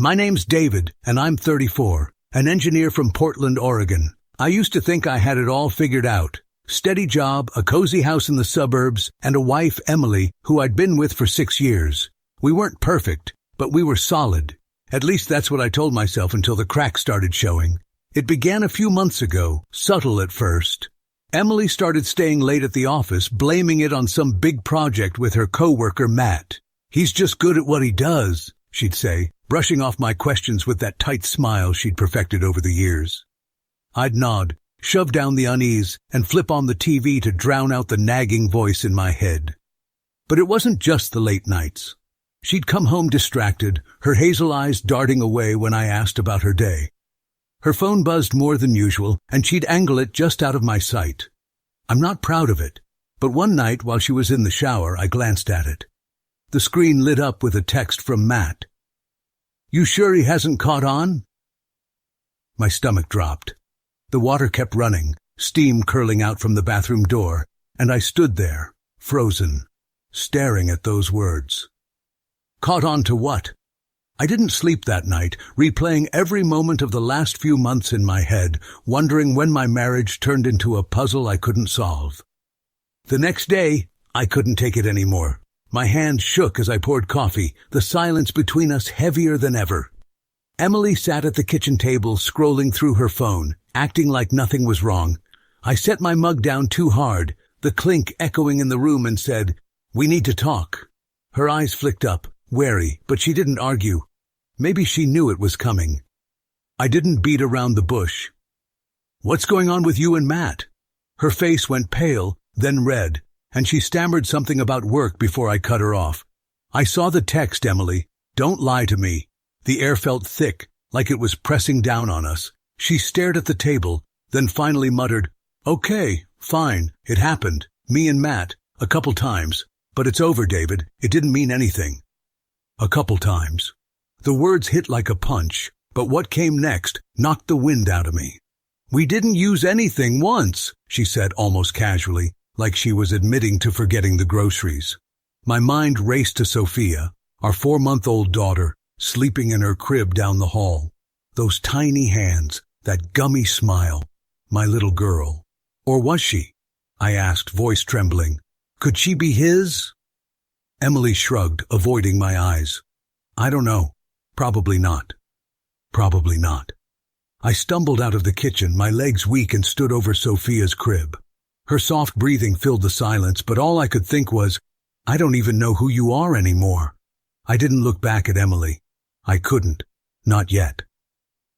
My name's David, and I'm 34, an engineer from Portland, Oregon. I used to think I had it all figured out. Steady job, a cozy house in the suburbs, and a wife, Emily, who I'd been with for 6 years. We weren't perfect, but we were solid. At least that's what I told myself until the cracks started showing. It began a few months ago, subtle at first. Emily started staying late at the office, blaming it on some big project with her coworker Matt. "He's just good at what he does," she'd say, brushing off my questions with that tight smile she'd perfected over the years. I'd nod, shove down the unease, and flip on the TV to drown out the nagging voice in my head. But it wasn't just the late nights. She'd come home distracted, her hazel eyes darting away when I asked about her day. Her phone buzzed more than usual, and she'd angle it just out of my sight. I'm not proud of it, but one night while she was in the shower, I glanced at it. The screen lit up with a text from Matt. "You sure he hasn't caught on?" My stomach dropped. The water kept running, steam curling out from the bathroom door, and I stood there, frozen, staring at those words. Caught on to what? I didn't sleep that night, replaying every moment of the last few months in my head, wondering when my marriage turned into a puzzle I couldn't solve. The next day, I couldn't take it anymore. My hand shook as I poured coffee, the silence between us heavier than ever. Emily sat at the kitchen table, scrolling through her phone, acting like nothing was wrong. I set my mug down too hard, the clink echoing in the room, and said, "We need to talk." Her eyes flicked up, wary, but she didn't argue. Maybe she knew it was coming. I didn't beat around the bush. "What's going on with you and Matt?" Her face went pale, then red, and she stammered something about work before I cut her off. "I saw the text, Emily. Don't lie to me." The air felt thick, like it was pressing down on us. She stared at the table, then finally muttered, "Okay, fine, it happened. Me and Matt, a couple times. But it's over, David. It didn't mean anything." A couple times. The words hit like a punch, but what came next knocked the wind out of me. "We didn't use anything once," she said almost casually, like she was admitting to forgetting the groceries. My mind raced to Sophia, our 4-month-old daughter, sleeping in her crib down the hall. Those tiny hands, that gummy smile. My little girl. Or was she? I asked, voice trembling. Could she be his? Emily shrugged, avoiding my eyes. "I don't know. Probably not." Probably not. I stumbled out of the kitchen, my legs weak, and stood over Sophia's crib. Her soft breathing filled the silence, but all I could think was, "I don't even know who you are anymore." I didn't look back at Emily. I couldn't. Not yet.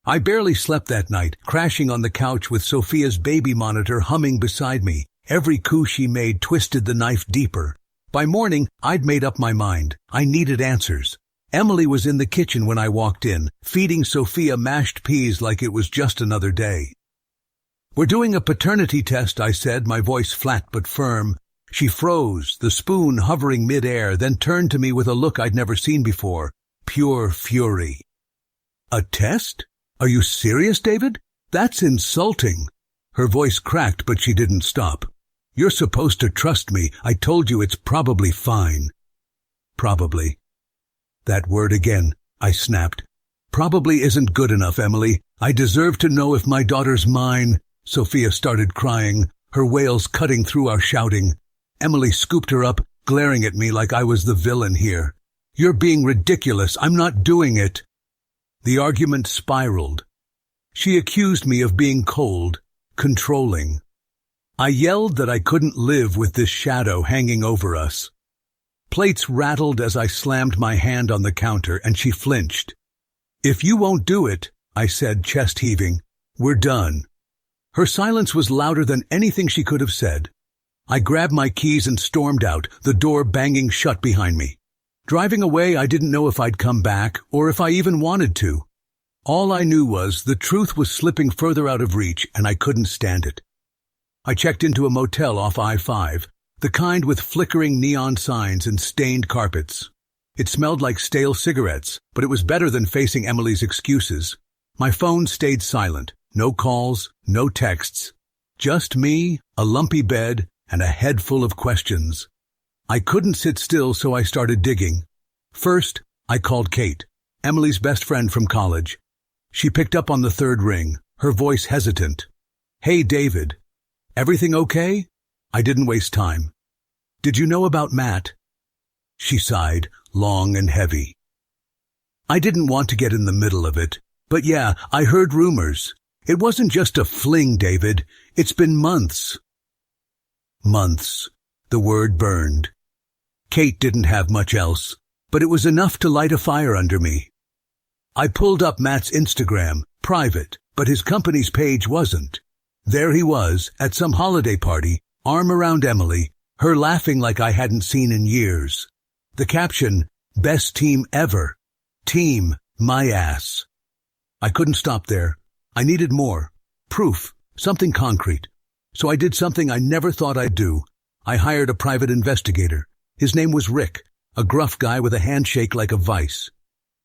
I barely slept that night, crashing on the couch with Sophia's baby monitor humming beside me. Every coup she made twisted the knife deeper. By morning, I'd made up my mind. I needed answers. Emily was in the kitchen when I walked in, feeding Sophia mashed peas like it was just another day. "We're doing a paternity test," I said, my voice flat but firm. She froze, the spoon hovering mid-air, then turned to me with a look I'd never seen before. Pure fury. "A test? Are you serious, David? That's insulting." Her voice cracked, but she didn't stop. "You're supposed to trust me. I told you it's probably fine." Probably. That word again, I snapped. "Probably isn't good enough, Emily. I deserve to know if my daughter's mine." Sophia started crying, her wails cutting through our shouting. Emily scooped her up, glaring at me like I was the villain here. "You're being ridiculous. I'm not doing it." The argument spiraled. She accused me of being cold, controlling. I yelled that I couldn't live with this shadow hanging over us. Plates rattled as I slammed my hand on the counter, and she flinched. "If you won't do it," I said, chest heaving, "we're done." Her silence was louder than anything she could have said. I grabbed my keys and stormed out, the door banging shut behind me. Driving away, I didn't know if I'd come back, or if I even wanted to. All I knew was the truth was slipping further out of reach, and I couldn't stand it. I checked into a motel off I-5, the kind with flickering neon signs and stained carpets. It smelled like stale cigarettes, but it was better than facing Emily's excuses. My phone stayed silent. No calls, no texts. Just me, a lumpy bed, and a head full of questions. I couldn't sit still, so I started digging. First, I called Kate. Emily's best friend from college. She picked up on the third ring, her voice hesitant. Hey, David. Everything okay? I didn't waste time. Did you know about Matt? She sighed, long and heavy. I didn't want to get in the middle of it, but yeah, I heard rumors. It wasn't just a fling, David. It's been months. Months. The word burned. Kate didn't have much else, but it was enough to light a fire under me. I pulled up Matt's Instagram, private, but his company's page wasn't. There he was, at some holiday party, arm around Emily, her laughing like I hadn't seen in years. The caption, best team ever. Team, my ass. I couldn't stop there. I needed more. Proof, something concrete. So I did something I never thought I'd do. I hired a private investigator. His name was Rick, a gruff guy with a handshake like a vice.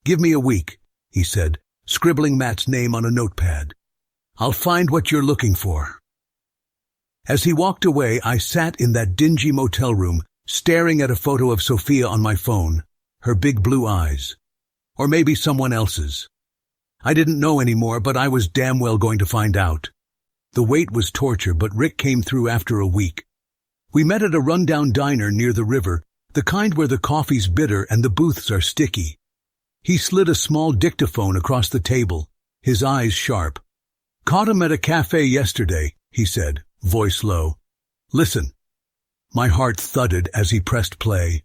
Give me a week, he said, scribbling Matt's name on a notepad. I'll find what you're looking for. As he walked away, I sat in that dingy motel room, staring at a photo of Sophia on my phone, her big blue eyes. Or maybe someone else's. I didn't know anymore, but I was damn well going to find out. The wait was torture, but Rick came through after a week. We met at a rundown diner near the river, the kind where the coffee's bitter and the booths are sticky. He slid a small dictaphone across the table, his eyes sharp. Caught him at a cafe yesterday, he said, voice low. Listen. My heart thudded as he pressed play.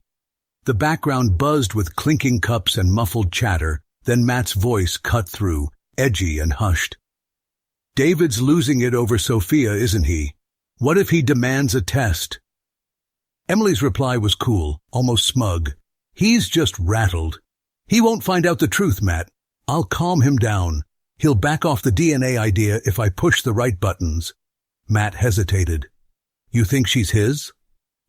The background buzzed with clinking cups and muffled chatter, then Matt's voice cut through, edgy and hushed. David's losing it over Sophia, isn't he? What if he demands a test? Emily's reply was cool, almost smug. He's just rattled. He won't find out the truth, Matt. I'll calm him down. He'll back off the DNA idea if I push the right buttons. Matt hesitated. You think she's his?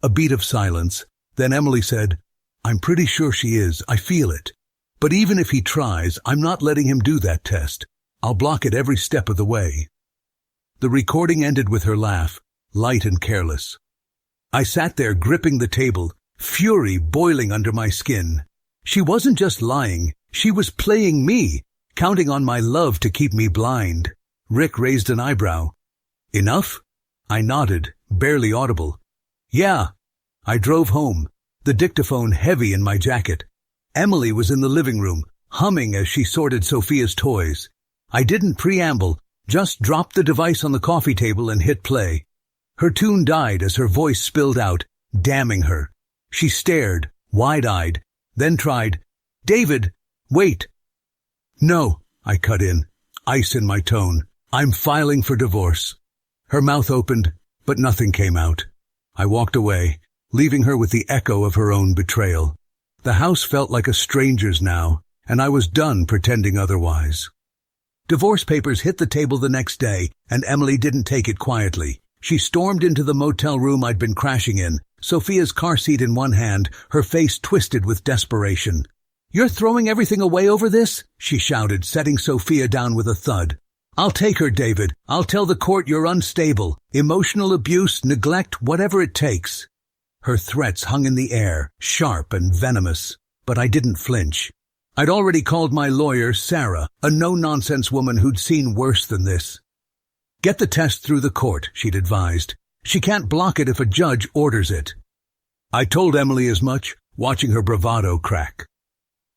A beat of silence. Then Emily said, I'm pretty sure she is. I feel it. But even if he tries, I'm not letting him do that test. I'll block it every step of the way. The recording ended with her laugh, light and careless. I sat there gripping the table, fury boiling under my skin. She wasn't just lying. She was playing me, counting on my love to keep me blind. Rick raised an eyebrow. Enough? I nodded, barely audible. Yeah. I drove home, the dictaphone heavy in my jacket. Emily was in the living room, humming as she sorted Sophia's toys. I didn't preamble, just dropped the device on the coffee table and hit play. Her tune died as her voice spilled out, damning her. She stared, wide-eyed, then tried, David, wait. No, I cut in, ice in my tone. I'm filing for divorce. Her mouth opened, but nothing came out. I walked away, leaving her with the echo of her own betrayal. The house felt like a stranger's now, and I was done pretending otherwise. Divorce papers hit the table the next day, and Emily didn't take it quietly. She stormed into the motel room I'd been crashing in, Sophia's car seat in one hand, her face twisted with desperation. You're throwing everything away over this? She shouted, setting Sophia down with a thud. I'll take her, David. I'll tell the court you're unstable. Emotional abuse, neglect, whatever it takes. Her threats hung in the air, sharp and venomous, but I didn't flinch. I'd already called my lawyer, Sarah, a no-nonsense woman who'd seen worse than this. Get the test through the court, she'd advised. She can't block it if a judge orders it. I told Emily as much, watching her bravado crack.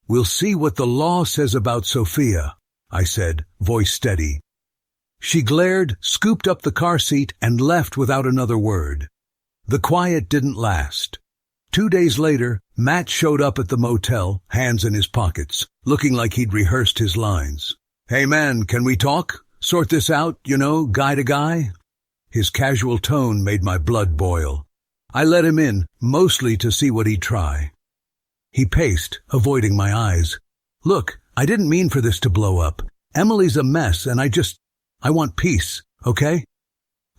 We'll see what the law says about Sophia, I said, voice steady. She glared, scooped up the car seat, and left without another word. The quiet didn't last. 2 days later, Matt showed up at the motel, hands in his pockets, looking like he'd rehearsed his lines. Hey man, can we talk? Sort this out, guy to guy? His casual tone made my blood boil. I let him in, mostly to see what he'd try. He paced, avoiding my eyes. Look, I didn't mean for this to blow up. Emily's a mess, and I want peace, okay?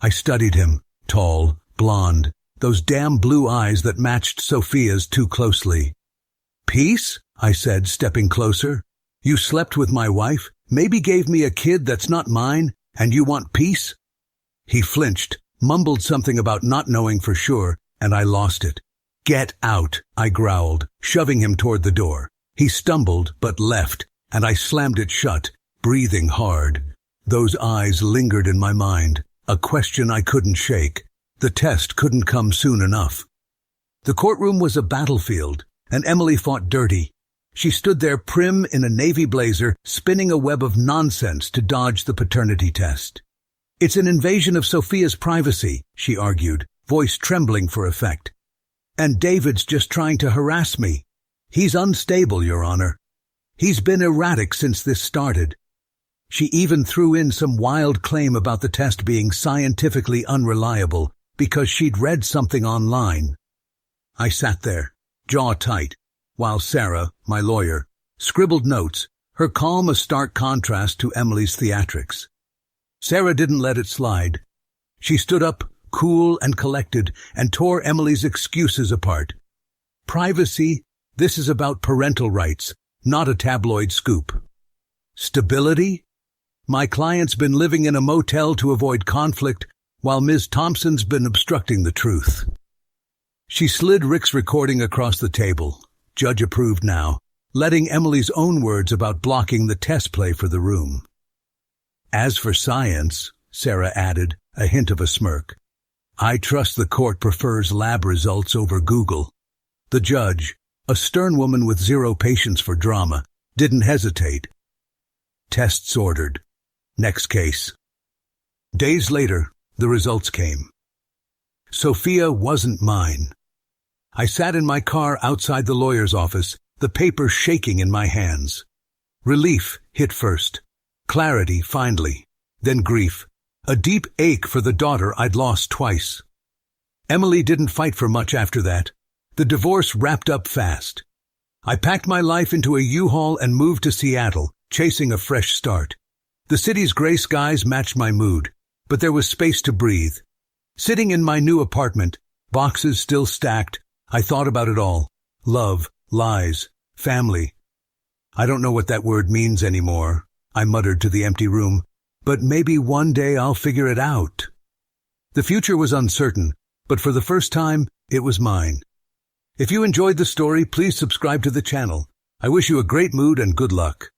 I studied him, tall, blonde, those damn blue eyes that matched Sophia's too closely. Peace? I said, stepping closer. You slept with my wife, maybe gave me a kid that's not mine, and you want peace? He flinched, mumbled something about not knowing for sure, and I lost it. Get out, I growled, shoving him toward the door. He stumbled, but left, and I slammed it shut, breathing hard. Those eyes lingered in my mind, a question I couldn't shake. The test couldn't come soon enough. The courtroom was a battlefield, and Emily fought dirty. She stood there prim in a navy blazer, spinning a web of nonsense to dodge the paternity test. "It's an invasion of Sophia's privacy," she argued, voice trembling for effect. "And David's just trying to harass me. He's unstable, Your Honor. He's been erratic since this started." She even threw in some wild claim about the test being scientifically unreliable because she'd read something online. I sat there, jaw tight, while Sarah, my lawyer, scribbled notes, her calm a stark contrast to Emily's theatrics. Sarah didn't let it slide. She stood up, cool and collected, and tore Emily's excuses apart. "Privacy, this is about parental rights, not a tabloid scoop. Stability? My client's been living in a motel to avoid conflict, while Ms. Thompson's been obstructing the truth." She slid Rick's recording across the table, judge approved now, letting Emily's own words about blocking the test play for the room. "As for science," Sarah added, a hint of a smirk, "I trust the court prefers lab results over Google." The judge, a stern woman with zero patience for drama, didn't hesitate. "Tests ordered. Next case." Days later, the results came. Sophia wasn't mine. I sat in my car outside the lawyer's office, the paper shaking in my hands. Relief hit first. Clarity, finally. Then grief. A deep ache for the daughter I'd lost twice. Emily didn't fight for much after that. The divorce wrapped up fast. I packed my life into a U-Haul and moved to Seattle, chasing a fresh start. The city's gray skies matched my mood, but there was space to breathe. Sitting in my new apartment, boxes still stacked, I thought about it all. Love, lies, family. "I don't know what that word means anymore," I muttered to the empty room, "but maybe one day I'll figure it out." The future was uncertain, but for the first time, it was mine. If you enjoyed the story, please subscribe to the channel. I wish you a great mood and good luck.